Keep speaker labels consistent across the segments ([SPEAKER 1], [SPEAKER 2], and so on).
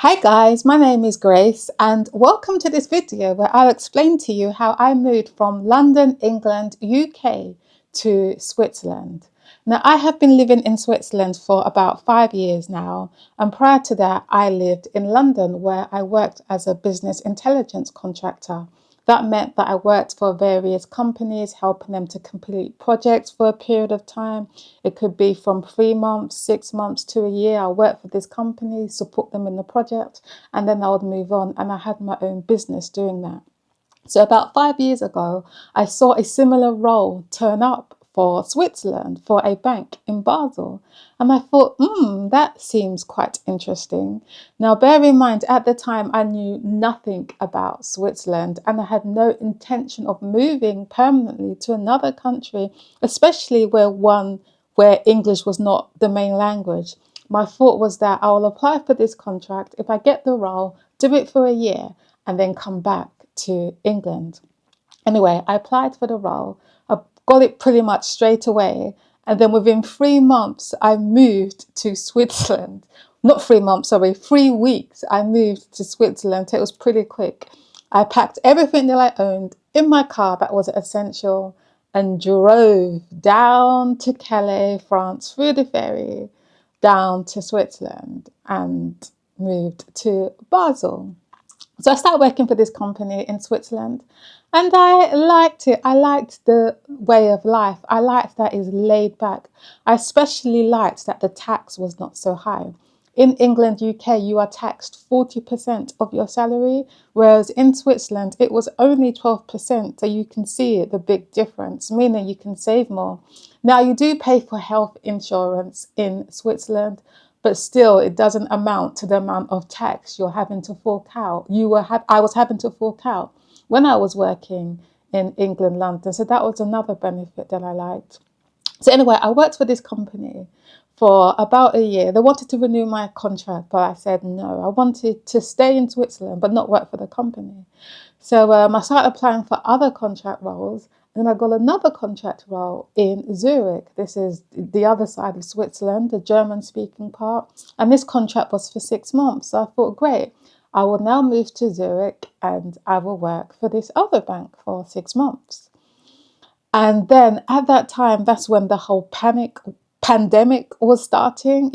[SPEAKER 1] Hi guys, my name is Grace and welcome to this video where I'll explain to you how I moved from London, England, UK to Switzerland. Now I have been living in Switzerland for about 5 years now, and prior to that I lived in London where I worked as a business intelligence contractor. That meant that I worked for various companies, helping them to complete projects for a period of time. It could be from 3 months, 6 months to a year. I worked for this company, support them in the project, and then I would move on. And I had my own business doing that. So about 5 years ago, I saw a similar role turn up for Switzerland for a bank in Basel. And I thought, that seems quite interesting. Now, bear in mind, at the time, I knew nothing about Switzerland and I had no intention of moving permanently to another country, especially where English was not the main language. My thought was that I will apply for this contract. If I get the role, do it for a year and then come back to England. Anyway, I applied for the role. I got it pretty much straight away. And then within 3 months, I moved to Switzerland. Not 3 months, sorry, 3 weeks. I moved to Switzerland. It was pretty quick. I packed everything that I owned in my car that was essential and drove down to Calais, France, through the ferry, down to Switzerland and moved to Basel. So I started working for this company in Switzerland and I liked it. I liked the way of life. I liked that it's laid back. I especially liked that the tax was not so high. In England, UK, you are taxed 40% of your salary, whereas in Switzerland, it was only 12%. So you can see the big difference, meaning you can save more. Now, you do pay for health insurance in Switzerland, but still it doesn't amount to the amount of tax you're having to fork out. I was having to fork out when I was working in England, London. So that was another benefit that I liked. So anyway, I worked for this company for about a year. They wanted to renew my contract, but I said no. I wanted to stay in Switzerland, but not work for the company. So I started applying for other contract roles, and I got another contract role in Zurich. This is the other side of Switzerland, the German-speaking part. And this contract was for 6 months. So I thought, great, I will now move to Zurich and I will work for this other bank for 6 months. And then at that time, that's when the whole pandemic was starting,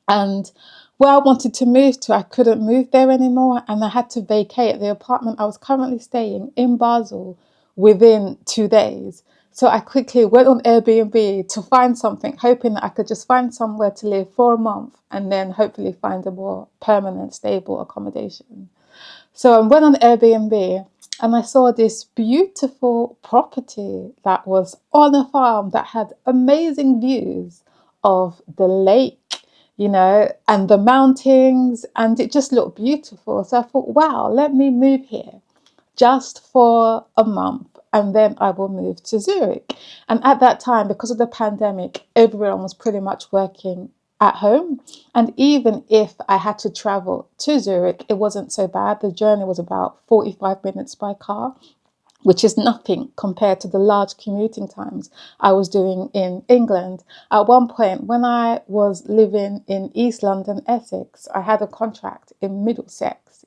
[SPEAKER 1] and where I wanted to move to, I couldn't move there anymore. And I had to vacate the apartment I was currently staying in Basel within 2 days. So I quickly went on Airbnb to find something, hoping that I could just find somewhere to live for a month and then hopefully find a more permanent, stable accommodation. So I went on Airbnb and I saw this beautiful property that was on a farm that had amazing views of the lake, and the mountains, and it just looked beautiful. So I thought, wow, let me move here just for a month and then I will move to Zurich. And at that time, because of the pandemic, everyone was pretty much working at home. And even if I had to travel to Zurich, it wasn't so bad. The journey was about 45 minutes by car, which is nothing compared to the large commuting times I was doing in England. At one point, when I was living in East London, Essex, I had a contract in Middlesex,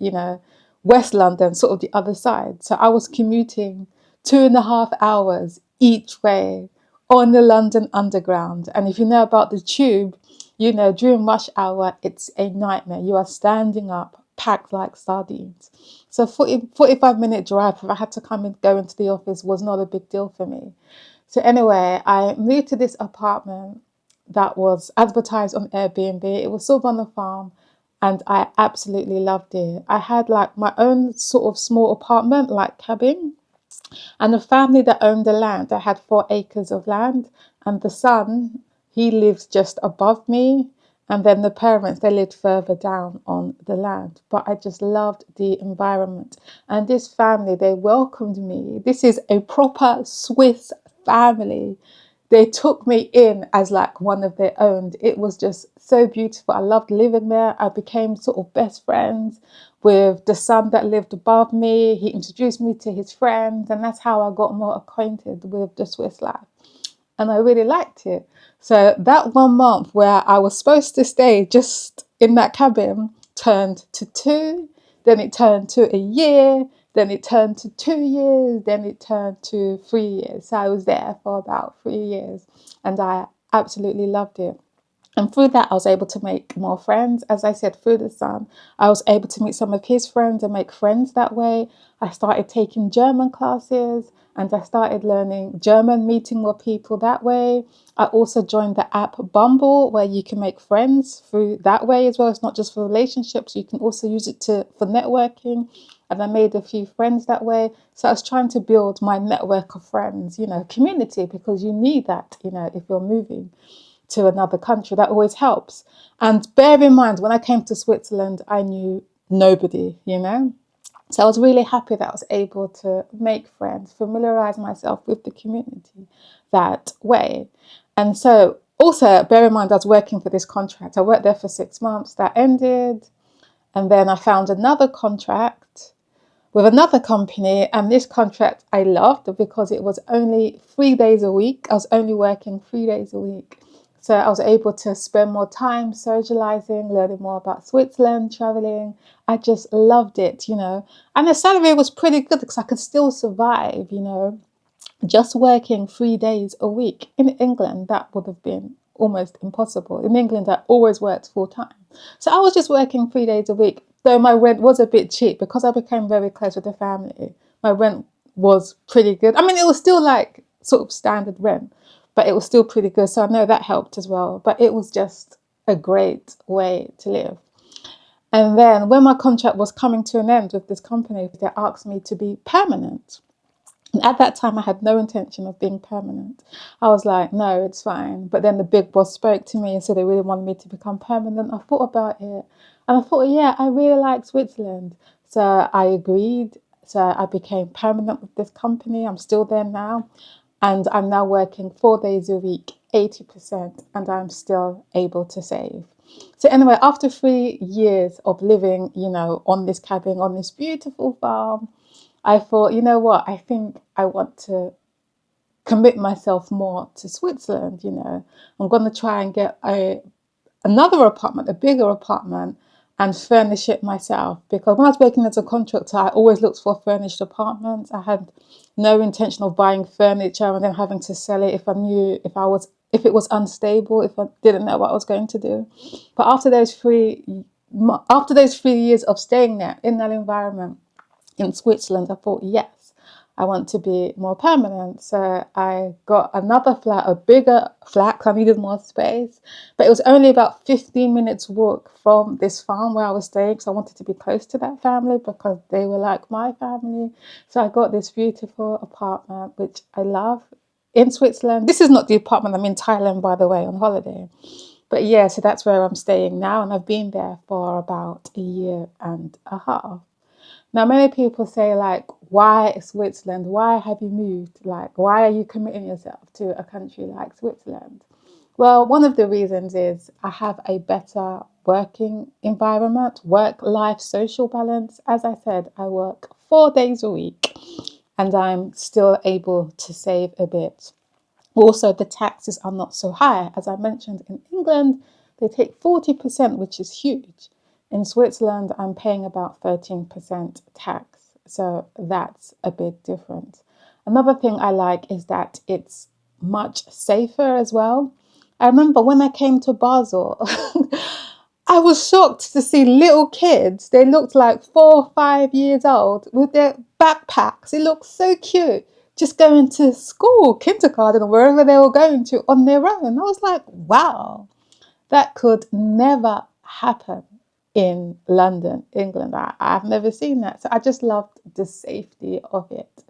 [SPEAKER 1] West London, sort of the other side. So I was commuting 2.5 hours each way on the London Underground. And if you know about the tube, during rush hour, it's a nightmare. You are standing up, packed like sardines. So 45-minute drive, if I had to come and go into the office, was not a big deal for me. So anyway, I moved to this apartment that was advertised on Airbnb. It was sort of on the farm and I absolutely loved it. I had like my own sort of small apartment, like cabin, and the family that owned the land, I had 4 acres of land, and the son, he lives just above me. And then the parents, they lived further down on the land. But I just loved the environment. And this family, they welcomed me. This is a proper Swiss family. They took me in as like one of their own. It was just so beautiful. I loved living there. I became sort of best friends with the son that lived above me. He introduced me to his friends, and that's how I got more acquainted with the Swiss life. And I really liked it. So that 1 month where I was supposed to stay just in that cabin turned to 2, then it turned to a year, then it turned to 2 years, then it turned to 3 years. So I was there for about 3 years and I absolutely loved it. And through that, I was able to make more friends. As I said, through the son, I was able to meet some of his friends and make friends that way. I started taking German classes and I started learning German, meeting more people that way. I also joined the app Bumble, where you can make friends through that way as well. It's not just for relationships, you can also use it for networking. And I made a few friends that way. So I was trying to build my network of friends, community, because you need that, if you're moving to another country. That always helps. And bear in mind, when I came to Switzerland, I knew nobody. So I was really happy that I was able to make friends, familiarize myself with the community that way. And so also bear in mind, I was working for this contract. I worked there for 6 months. That ended. And then I found another contract with another company, and this contract I loved because it was only 3 days a week. I was only working 3 days a week. So I was able to spend more time socializing, learning more about Switzerland, traveling. I just loved it. And the salary was pretty good because I could still survive, just working 3 days a week. In England, that would have been almost impossible. In England, I always worked full time. So I was just working 3 days a week, though my rent was a bit cheap because I became very close with the family. My rent was pretty good. I mean, it was still like sort of standard rent, but it was still pretty good. So I know that helped as well. But it was just a great way to live. And then when my contract was coming to an end with this company, they asked me to be permanent. And at that time, I had no intention of being permanent. I was like, no, it's fine. But then the big boss spoke to me and said they really wanted me to become permanent. I thought about it and I thought, yeah, I really like Switzerland. So I agreed. So I became permanent with this company. I'm still there now. And I'm now working 4 days a week, 80%, and I'm still able to save. So anyway, after 3 years of living, on this cabin, on this beautiful farm, I thought, you know what, I think I want to commit myself more to Switzerland. I'm going to try and get another apartment, a bigger apartment, and furnish it myself. Because when I was working as a contractor, I always looked for furnished apartments. I had no intention of buying furniture and then having to sell it if it was unstable, if I didn't know what I was going to do. But after those 3 years of staying there in that environment in Switzerland, I thought, yes, I want to be more permanent. So I got another flat, a bigger flat, because I needed more space. But it was only about 15 minutes walk from this farm where I was staying. So I wanted to be close to that family because they were like my family. So I got this beautiful apartment, which I love, in Switzerland. This is not the apartment. I'm in Thailand, by the way, on holiday. But yeah, so that's where I'm staying now. And I've been there for about a year and a half. Now, many people say, like, why Switzerland? Why have you moved? Like, why are you committing yourself to a country like Switzerland? Well, one of the reasons is I have a better working environment, work-life social balance. As I said, I work 4 days a week and I'm still able to save a bit. Also, the taxes are not so high. As I mentioned, in England, they take 40%, which is huge. In Switzerland, I'm paying about 13% tax. So that's a big difference. Another thing I like is that it's much safer as well. I remember when I came to Basel, I was shocked to see little kids. They looked like 4 or 5 years old with their backpacks. It looked so cute. Just going to school, kindergarten, or wherever they were going to on their own. I was like, wow, that could never happen in London, England. I've never seen that. So I just loved the safety of it.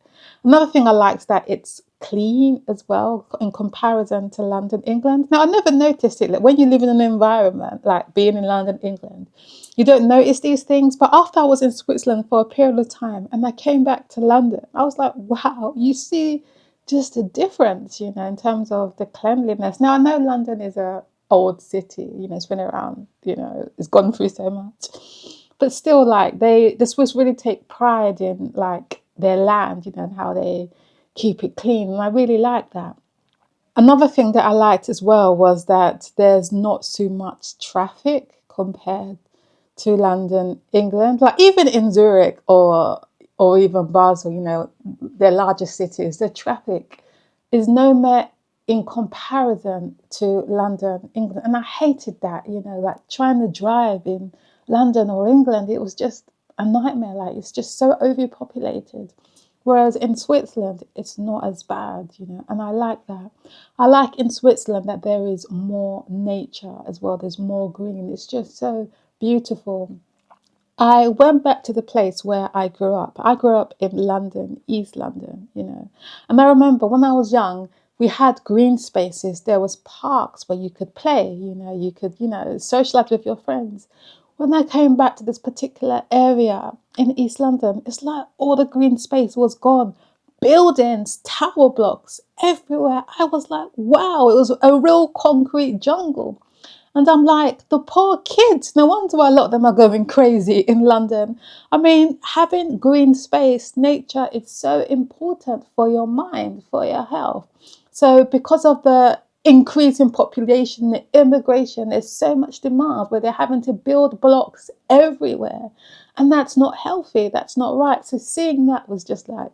[SPEAKER 1] Another thing I like is that it's clean as well in comparison to London, England. Now, I never noticed it. Like when you live in an environment like being in London, England, you don't notice these things. But after I was in Switzerland for a period of time and I came back to London, I was like, wow, you see just a difference, in terms of the cleanliness. Now, I know London is a old city, it's been around, it's gone through so much. But still, like, the Swiss really take pride in, like, their land, and how they keep it clean. And I really like that. Another thing that I liked as well was that there's not so much traffic compared to London, England. Like even in Zurich or even Basel, their larger cities, the traffic is nowhere in comparison to London, England. And I hated that, like trying to drive in London or England, it was just a nightmare. Like it's just so overpopulated. Whereas in Switzerland, it's not as bad, and I like that. I like in Switzerland that there is more nature as well. There's more green. It's just so beautiful. I went back to the place where I grew up. I grew up in London, East London, And I remember when I was young, we had green spaces. There was parks where you could play, you could, socialize with your friends. When I came back to this particular area in East London, it's like all the green space was gone. Buildings, tower blocks everywhere. I was like, wow, it was a real concrete jungle. And I'm like, the poor kids, no wonder why a lot of them are going crazy in London. I mean, having green space, nature is so important for your mind, for your health. So because of the increase in population, the immigration, there's so much demand where they're having to build blocks everywhere. And that's not healthy. That's not right. So seeing that was just like,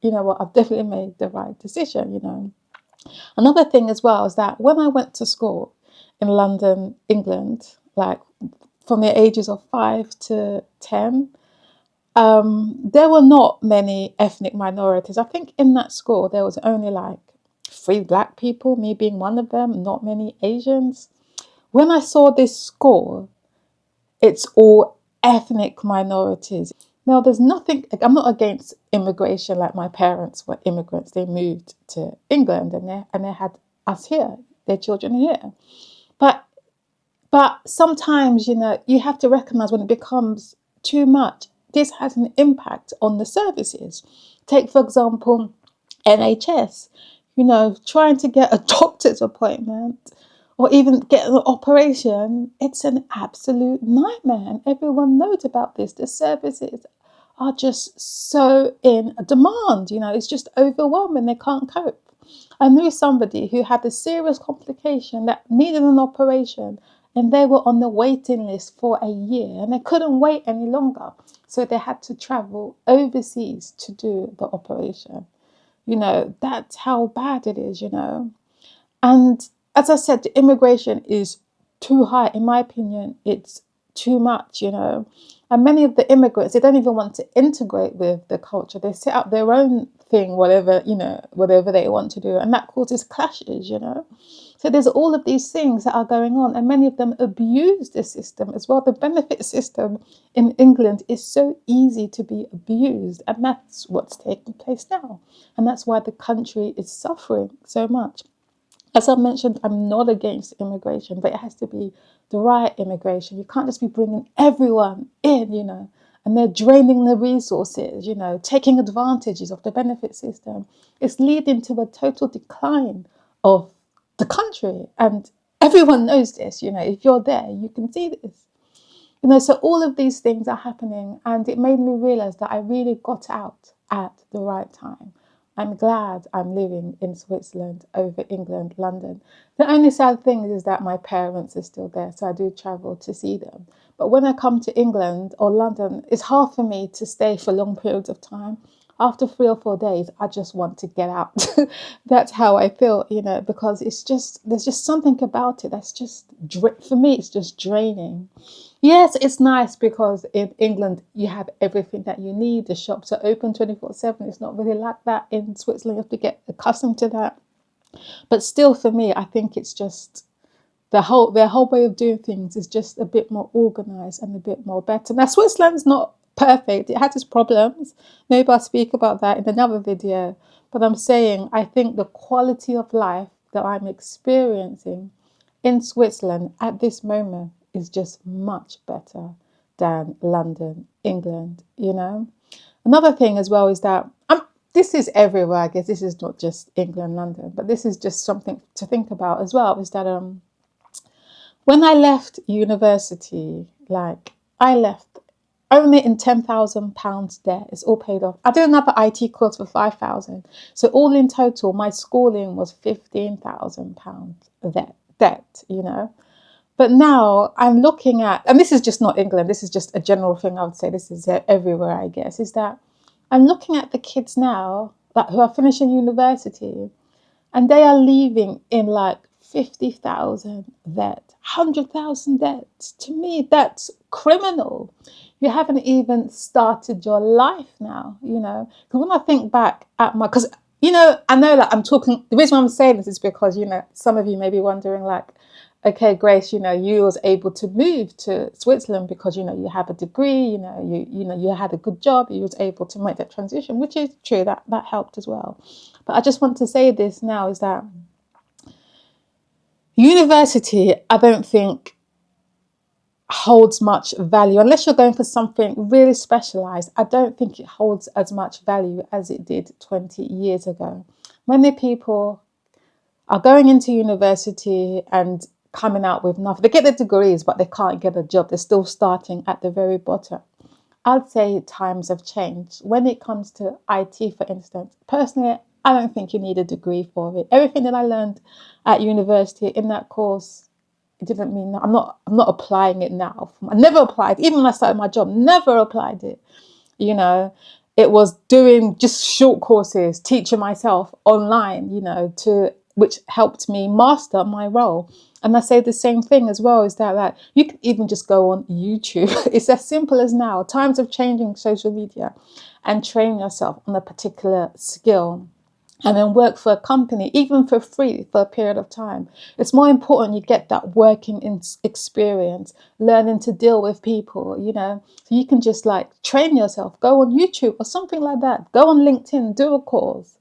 [SPEAKER 1] you know what, I've definitely made the right decision. Another thing as well is that when I went to school in London, England, like from the ages of 5 to 10, there were not many ethnic minorities. I think in that school there was only like 3 black people, me being one of them, not many Asians. When I saw this school, it's all ethnic minorities. Now, there's nothing, I'm not against immigration, like my parents were immigrants. They moved to England and they had us here, their children here. But sometimes, you have to recognize when it becomes too much, this has an impact on the services. Take, for example, NHS, trying to get a doctor's appointment or even get an operation, it's an absolute nightmare. And everyone knows about this. The services are just so in demand, it's just overwhelming. They can't cope. I knew somebody who had a serious complication that needed an operation, and they were on the waiting list for a year and they couldn't wait any longer. So they had to travel overseas to do the operation. That's how bad it is. And as I said, the immigration is too high. In my opinion, it's too much. And many of the immigrants, they don't even want to integrate with the culture. They set up their own thing, whatever they want to do. And that causes clashes. So there's all of these things that are going on, and many of them abuse the system as well. The benefit system in England is so easy to be abused, and that's what's taking place now. And that's why the country is suffering so much. As I mentioned, I'm not against immigration, but it has to be the right immigration. You can't just be bringing everyone in, and they're draining the resources, taking advantages of the benefit system. It's leading to a total decline of the country. And everyone knows this, if you're there, you can see this. So all of these things are happening, and it made me realize that I really got out at the right time. I'm glad I'm living in Switzerland over England, London. The only sad thing is that my parents are still there, so I do travel to see them. But when I come to England or London, it's hard for me to stay for long periods of time. After 3 or 4 days, I just want to get out. That's how I feel, because there's just something about it that's just, for me, it's just draining. Yes, it's nice because in England you have everything that you need. The shops are open 24/7. It's not really like that in Switzerland. You have to get accustomed to that. But still, for me, I think it's just their whole way of doing things is just a bit more organized and a bit more better. Now, Switzerland's not perfect. It has its problems. Maybe I'll speak about that in another video. But I'm saying I think the quality of life that I'm experiencing in Switzerland at this moment is just much better than London, England. Another thing as well is that this is everywhere, I guess. This is not just England, London, but this is just something to think about as well, is that when I left university, I left only in £10,000 debt. It's all paid off. I did another IT course for 5,000. So all in total, my schooling was £15,000 debt. But But now I'm looking at, and this is just not England, this is just a general thing I would say, this is everywhere, I guess, is that I'm looking at the kids now that who are finishing university, and they are leaving in like 50,000 debt, 100,000 debt. To me, that's criminal. You haven't even started your life now, you know. Because when I think back at my, because, you know, I know that I'm talking, the reason why I'm saying this is because, you know, some of you may be wondering like, okay, Grace, you know, you was able to move to Switzerland because, you know, you have a degree, you know, you had a good job, you was able to make that transition, which is true, that helped as well. But I just want to say this now is that university, I don't think holds much value unless you're going for something really specialized. I don't think it holds as much value as it did 20 years ago. Many people are going into university and coming out with nothing. They get their degrees, but they can't get a job. They're still starting at the very bottom. I'd say times have changed. When it comes to IT, for instance, personally, I don't think you need a degree for it. Everything that I learned at university in that course, it didn't mean that I'm not applying it now. I never applied, even when I started my job, never applied it. You know, it was doing just short courses, teaching myself online, you know, which helped me master my role. And I say the same thing as well, is that like you can even just go on YouTube. It's as simple as now. Times of changing social media, and train yourself on a particular skill, and then work for a company, even for free, for a period of time. It's more important you get that working experience, learning to deal with people, you know. So you can just like train yourself, go on YouTube or something like that. Go on LinkedIn, do a course,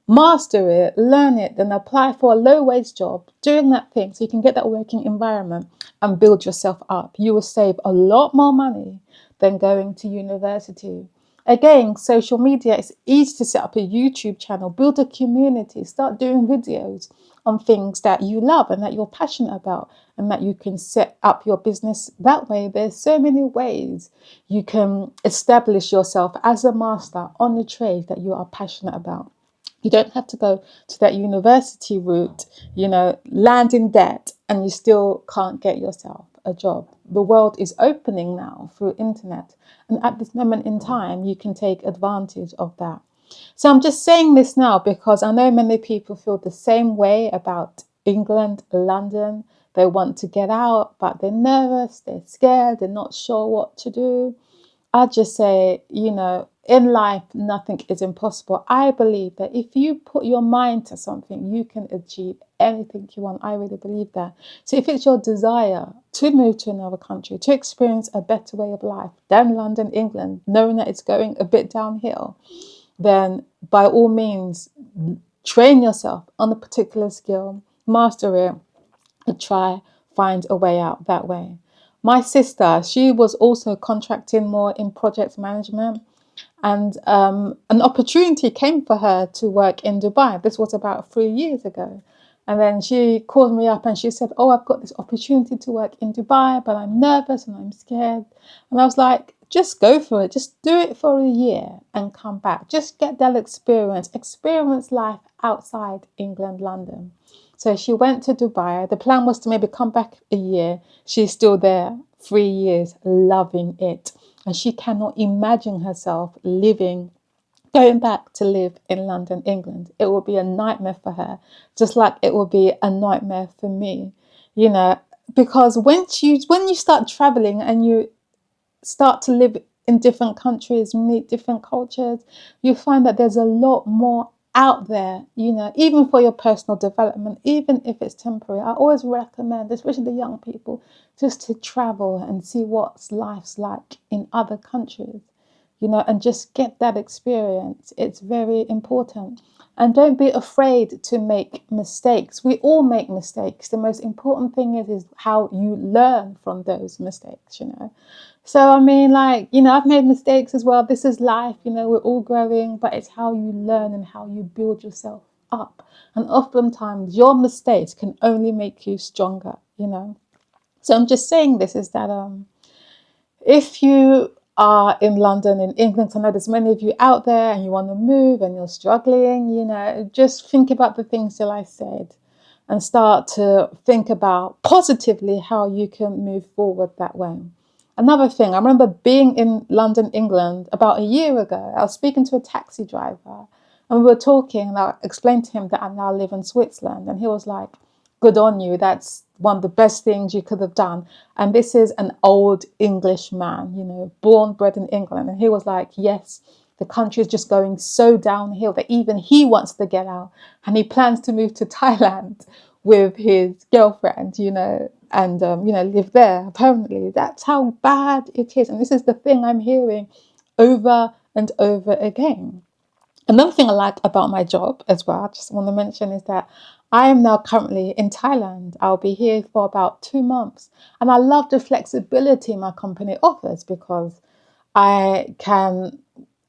[SPEAKER 1] master it, learn it, then apply for a low wage job, doing that thing so you can get that working environment and build yourself up. You will save a lot more money than going to university. Again, social media, it's easy to set up a YouTube channel, build a community, start doing videos on things that you love and that you're passionate about, and that you can set up your business that way. There's so many ways you can establish yourself as a master on the trade that you are passionate about. You don't have to go to that university route, you know, land in debt, and you still can't get yourself a job. The world is opening now through internet. And at this moment in time, you can take advantage of that. So I'm just saying this now because I know many people feel the same way about England, London. They want to get out, but they're nervous, they're scared, they're not sure what to do. I just say, you know, in life, nothing is impossible. I believe that if you put your mind to something, you can achieve anything you want. I really believe that. So if it's your desire to move to another country, to experience a better way of life than London, England, knowing that it's going a bit downhill, then by all means, train yourself on a particular skill, master it, and try find a way out that way. My sister, she was also contracting more in project management, and an opportunity came for her to work in Dubai. This was about 3 years ago. And then she called me up and she said, oh, I've got this opportunity to work in Dubai, but I'm nervous and I'm scared. And I was like, just go for it. Just do it for a year and come back. Just get that experience life outside England, London. So she went to Dubai. The plan was to maybe come back a year. She's still there 3 years, loving it. And she cannot imagine herself going back to live in London, England. It will be a nightmare for her, just like it will be a nightmare for me, you know, because when you start traveling and you start to live in different countries, meet different cultures, you find that there's a lot more out there, you know, even for your personal development, even if it's temporary. I always recommend, especially the young people, just to travel and see what life's like in other countries, you know, and just get that experience. It's very important. And don't be afraid to make mistakes. We all make mistakes. The most important thing is how you learn from those mistakes, you know. So, I mean, like, you know, I've made mistakes as well. This is life, you know, we're all growing, but it's how you learn and how you build yourself up. And oftentimes your mistakes can only make you stronger, you know. So I'm just saying this is that if you are in London, in England, I know there's many of you out there and you want to move and you're struggling, you know, just think about the things that I said. and start to think about positively how you can move forward that way. Another thing, I remember being in London, England about a year ago. I was speaking to a taxi driver and we were talking, and I explained to him that I now live in Switzerland. And he was like, good on you. That's one of the best things you could have done. And this is an old English man, you know, born, bred in England. And he was like, yes, the country is just going so downhill that even he wants to get out. And he plans to move to Thailand with his girlfriend, you know, and, live there permanently. That's how bad it is. And this is the thing I'm hearing over and over again. Another thing I like about my job as well, I just want to mention, is that I am now currently in Thailand. I'll be here for about 2 months. And I love the flexibility my company offers because I can,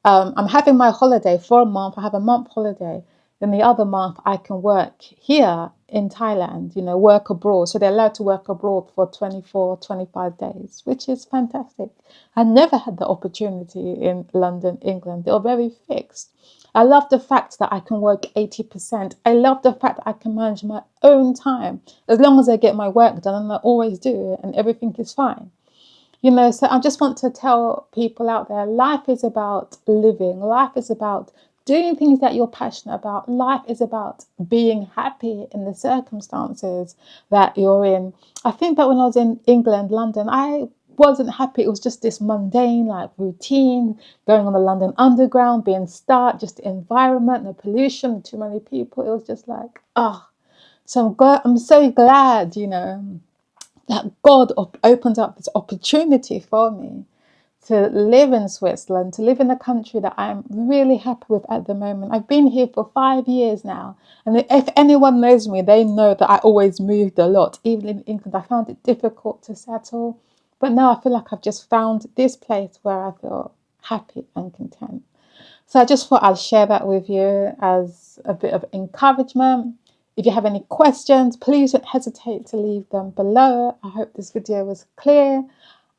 [SPEAKER 1] I'm having my holiday for a month. I have a month holiday. Then the other month I can work here in Thailand, you know, work abroad. So they're allowed to work abroad for 24, 25 days, which is fantastic. I never had the opportunity in London, England. They were very fixed. I love the fact that I can work 80%. I love the fact that I can manage my own time as long as I get my work done, and I always do it, and everything is fine. You know, so I just want to tell people out there, life is about living. Life is about doing things that you're passionate about. Life is about being happy in the circumstances that you're in. I think that when I was in England, London, I wasn't happy. It was just this mundane, like, routine, going on the London Underground, being stuck, just the environment, the pollution, too many people. It was just like, oh. So I'm so glad, you know, that God opened up this opportunity for me to live in Switzerland, to live in a country that I'm really happy with at the moment. I've been here for 5 years now. And if anyone knows me, they know that I always moved a lot. Even in England, I found it difficult to settle. But now I feel like I've just found this place where I feel happy and content. So I just thought I'd share that with you as a bit of encouragement. If you have any questions, please don't hesitate to leave them below. I hope this video was clear,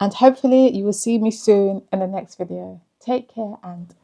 [SPEAKER 1] and hopefully you will see me soon in the next video. Take care and